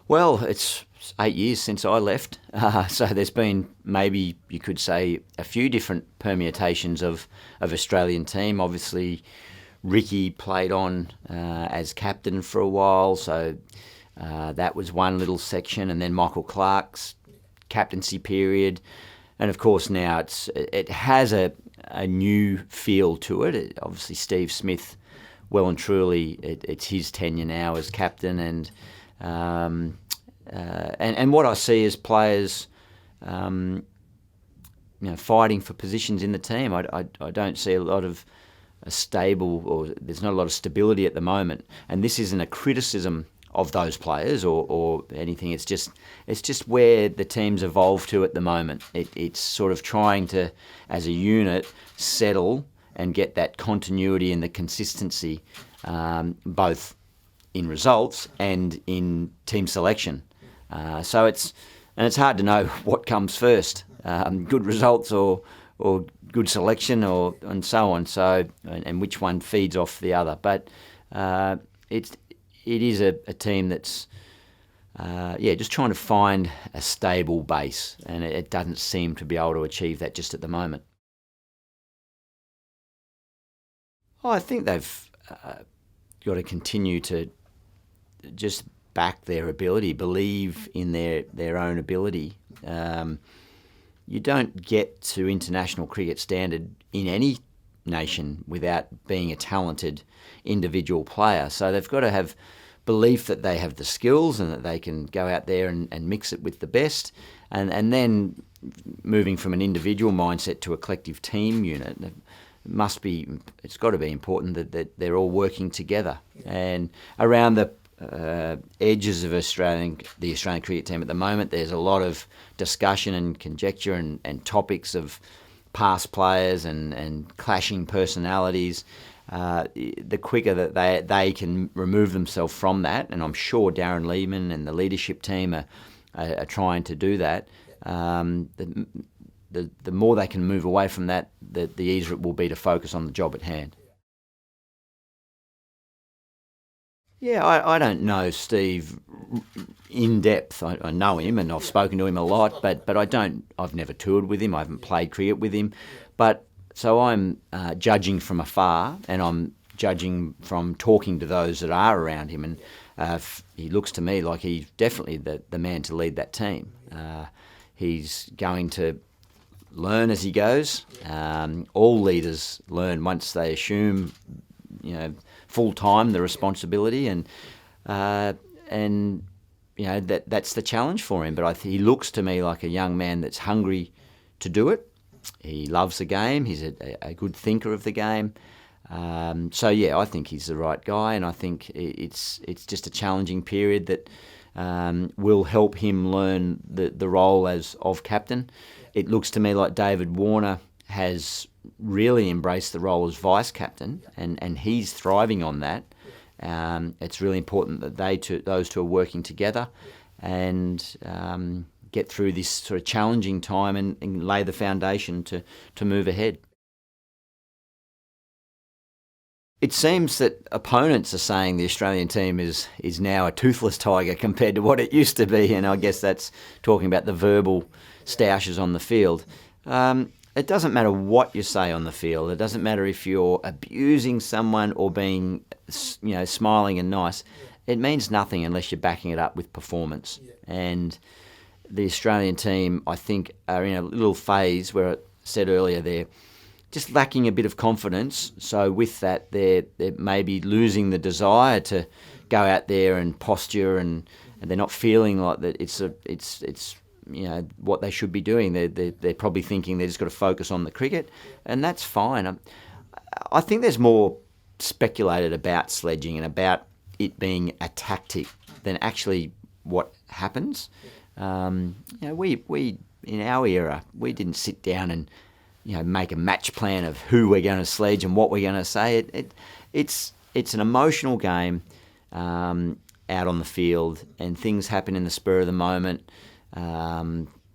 Well, it's 8 years since I left, so there's been maybe you could say a few different permutations of Australian team. Obviously, Ricky played on as captain for a while, so that was one little section, and then Michael Clark's captaincy period, and of course now it has a new feel to it. Obviously, Steve Smith, well and truly, it's his tenure now as captain, and what I see is players, fighting for positions in the team. I don't see a lot of a stable, or there's not a lot of stability at the moment. And this isn't a criticism of those players or anything. It's just where the team's evolved to at the moment. It's sort of trying to, as a unit, settle and get that continuity and the consistency, both in results and in team selection. So it's hard to know what comes first, good results or good selection and so on. So and which one feeds off the other. But it is a team that's just trying to find a stable base, and it doesn't seem to be able to achieve that just at the moment. I think they've got to continue to just back their ability, believe in their own ability. You don't get to international cricket standard in any nation without being a talented individual player. So they've got to have belief that they have the skills and that they can go out there and mix it with the best. And then moving from an individual mindset to a collective team unit, it's got to be important that they're all working together. And around the edges of the Australian cricket team at the moment, there's a lot of discussion and conjecture and topics of past players and clashing personalities. The quicker that they can remove themselves from that, and I'm sure Darren Lehman and the leadership team are trying to do that, the more they can move away from that, the easier it will be to focus on the job at hand. Yeah, I don't know Steve in depth. I know him and I've spoken to him a lot, but I've never toured with him. I haven't played cricket with him. But so I'm judging from afar, and I'm judging from talking to those that are around him. And he looks to me like he's definitely the man to lead that team. He's going to learn as he goes. All leaders learn once they assume, full time the responsibility, and that's the challenge for him. But he looks to me like a young man that's hungry to do it. He loves the game. He's a good thinker of the game. I think he's the right guy, and I think it's just a challenging period that will help him learn the role of captain. It looks to me like David Warner has really embraced the role as vice captain, and he's thriving on that. It's really important that those two are working together and get through this sort of challenging time and lay the foundation to move ahead. It seems that opponents are saying the Australian team is now a toothless tiger compared to what it used to be, and I guess that's talking about the verbal stoushes on the field. It doesn't matter what you say on the field. It doesn't matter if you're abusing someone or being, smiling and nice. It means nothing unless you're backing it up with performance. And the Australian team, I think, are in a little phase where I said earlier they're just lacking a bit of confidence. So with that, they're maybe losing the desire to go out there and posture, and they're not feeling like that. It's what they should be doing. They're probably thinking they've just got to focus on the cricket, and that's fine. I think there's more speculated about sledging and about it being a tactic than actually what happens. We in our era, we didn't sit down and make a match plan of who we're going to sledge and what we're going to say. It's an emotional game out on the field, and things happen in the spur of the moment.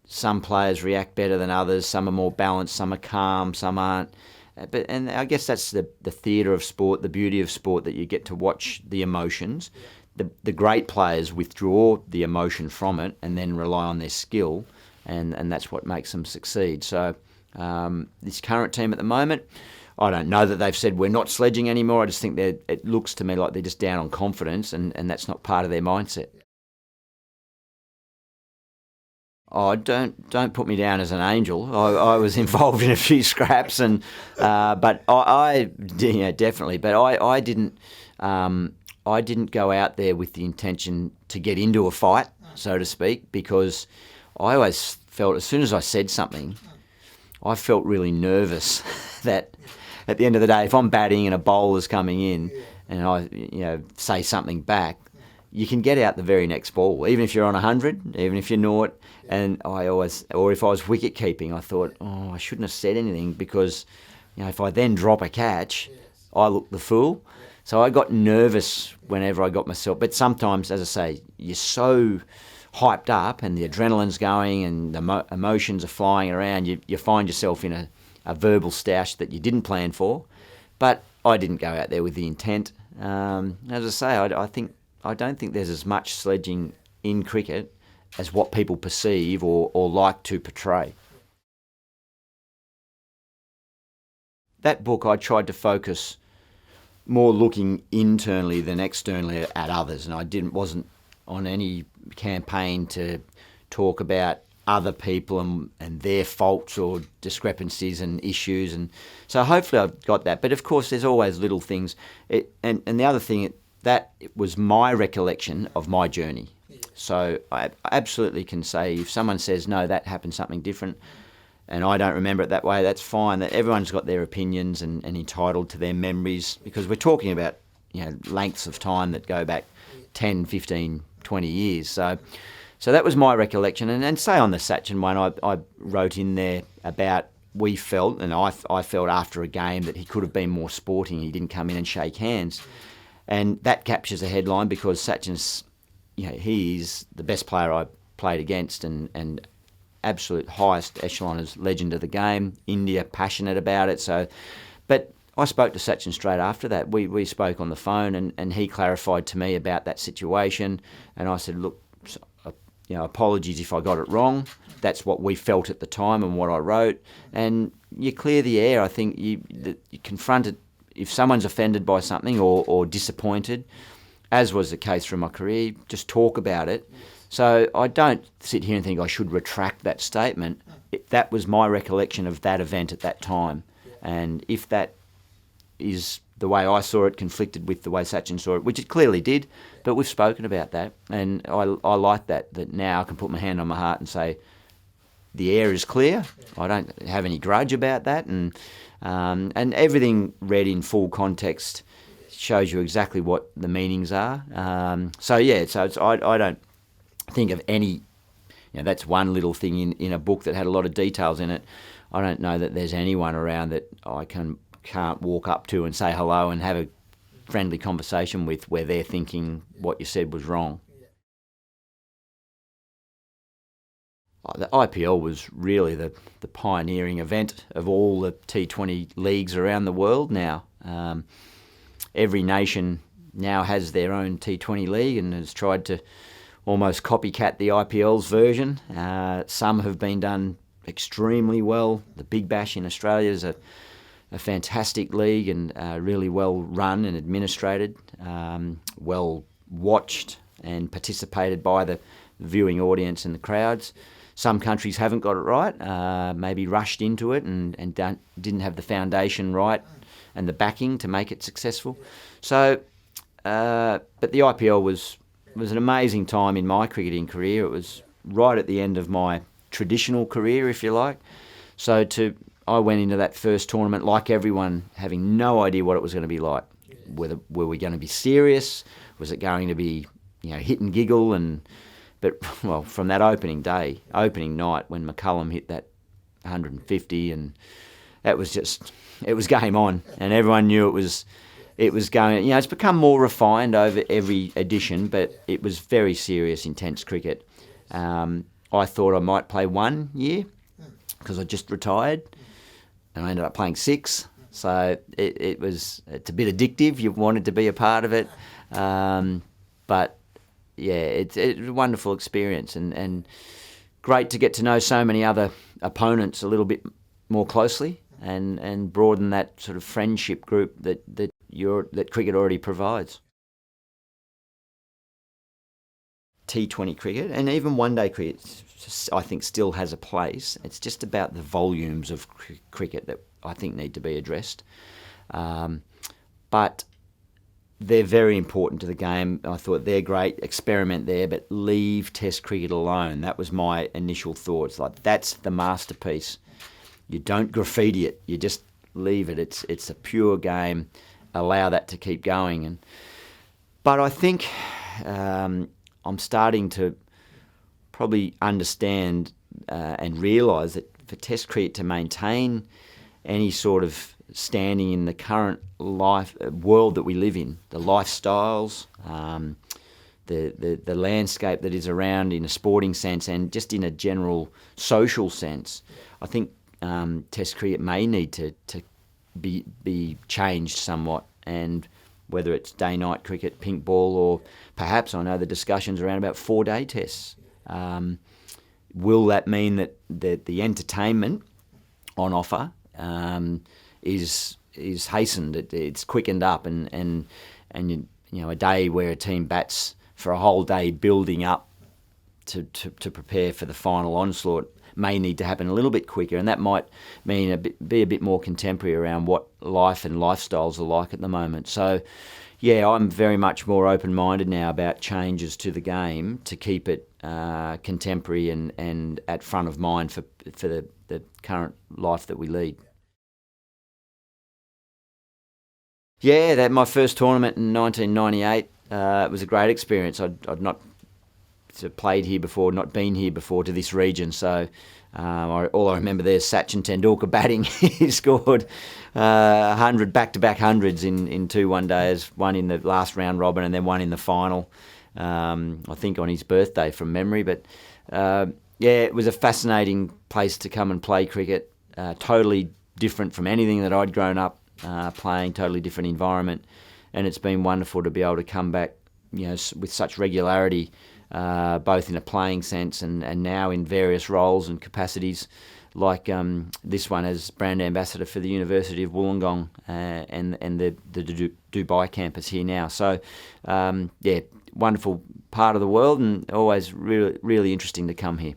Some players react better than others. Some are more balanced. Some are calm. Some aren't. And I guess that's the theatre of sport, the beauty of sport, that you get to watch the emotions. the great players withdraw the emotion from it and then rely on their skill, and that's what makes them succeed. So this current team at the moment, I don't know that they've said we're not sledging anymore. I just think it looks to me like they're just down on confidence, and that's not part of their mindset. Oh, don't put me down as an angel. I was involved in a few scraps, and but I definitely. But I didn't go out there with the intention to get into a fight, so to speak, because I always felt as soon as I said something, I felt really nervous that at the end of the day, if I'm batting and a bowler's coming in and I say something back, you can get out the very next ball, even if you're on 100, even if you're not. And or if I was wicket keeping, I thought, I shouldn't have said anything because, if I then drop a catch, I look the fool. So I got nervous whenever I got myself. But sometimes, as I say, you're so hyped up and the adrenaline's going and the emotions are flying around, you find yourself in a verbal stoush that you didn't plan for. But I didn't go out there with the intent. As I say, I don't think there's as much sledging in cricket as what people perceive or like to portray. That book, I tried to focus more looking internally than externally at others, and I wasn't on any campaign to talk about other people and their faults or discrepancies and issues, and so hopefully I've got that. But of course, there's always little things. And the other thing, that was my recollection of my journey. So I absolutely can say if someone says, no, that happened something different, and I don't remember it that way, that's fine. That everyone's got their opinions and entitled to their memories, because we're talking about lengths of time that go back 10, 15, 20 years. So that was my recollection. And say on the Sachin one, I wrote in there about we felt, and I felt after a game that he could have been more sporting. He didn't come in and shake hands. And that captures a headline because Sachin's, he is the best player I played against and absolute highest echelon as legend of the game. India passionate about it. So, but I spoke to Sachin straight after that. We spoke on the phone and he clarified to me about that situation. And I said, look, apologies if I got it wrong. That's what we felt at the time and what I wrote. And you clear the air. I think you confront it. If someone's offended by something or disappointed, as was the case through my career, just talk about it. So I don't sit here and think I should retract that statement. That was my recollection of that event at that time. And if that is the way I saw it conflicted with the way Sachin saw it, which it clearly did, but we've spoken about that. And I like that now I can put my hand on my heart and say, the air is clear. I don't have any grudge about that. And everything read in full context shows you exactly what the meanings are. So I don't think of any, that's one little thing in a book that had a lot of details in it. I don't know that there's anyone around that I can't walk up to and say hello and have a friendly conversation with where they're thinking what you said was wrong. The IPL was really the pioneering event of all the T20 leagues around the world now. Every nation now has their own T20 league and has tried to almost copycat the IPL's version. Some have been done extremely well. The Big Bash in Australia is a fantastic league and really well run and administrated, well watched and participated by the viewing audience and the crowds. Some countries haven't got it right, maybe rushed into it and didn't have the foundation right and the backing to make it successful. So, but the IPL was an amazing time in my cricketing career. It was right at the end of my traditional career, if you like. So I went into that first tournament like everyone, having no idea what it was going to be like. Were we going to be serious? Was it going to be hit and giggle? But from that opening night when McCullum hit that 150, and it was game on, and everyone knew it was going. It's become more refined over every edition, but it was very serious, intense cricket. I thought I might play 1 year because I just retired, and I ended up playing 6. So it's a bit addictive. You wanted to be a part of it. But yeah, it's a wonderful experience, and great to get to know so many other opponents a little bit more closely, and broaden that sort of friendship group that cricket already provides. T20 cricket and even one-day cricket, I think, still has a place. It's just about the volumes of cricket that I think need to be addressed. But they're very important to the game. I thought they're great. Experiment there, but leave Test cricket alone. That was my initial thoughts. Like, that's the masterpiece. You don't graffiti it. You just leave it. It's a pure game. Allow that to keep going. But I think I'm starting to probably understand and realise that for Test cricket to maintain any sort of standing in the current world that we live in, the lifestyles, the landscape that is around in a sporting sense and just in a general social sense, I think Test cricket may need to be changed somewhat, and whether it's day-night cricket, pink ball, or perhaps I know the discussions around about 4-day tests. Will that mean that the entertainment on offer is hastened? It's quickened up, and a day where a team bats for a whole day building up to prepare for the final onslaught may need to happen a little bit quicker, and that might mean be a bit more contemporary around what life and lifestyles are like at the moment. So, yeah, I'm very much more open-minded now about changes to the game to keep it contemporary and at front of mind for the current life that we lead. Yeah, that my first tournament in 1998. It was a great experience. I'd not played here before, not been here before to this region. So all I remember there is Sachin Tendulkar batting. He scored 100 back-to-back hundreds in 2 one-days, one in the last round robin and then one in the final. I think on his birthday from memory. But it was a fascinating place to come and play cricket. Totally different from anything that I'd grown up playing. Totally different environment, and it's been wonderful to be able to come back, with such regularity. Both in a playing sense and now in various roles and capacities, like this one as brand ambassador for the University of Wollongong and the Dubai campus here now. So, wonderful part of the world, and always really, really interesting to come here.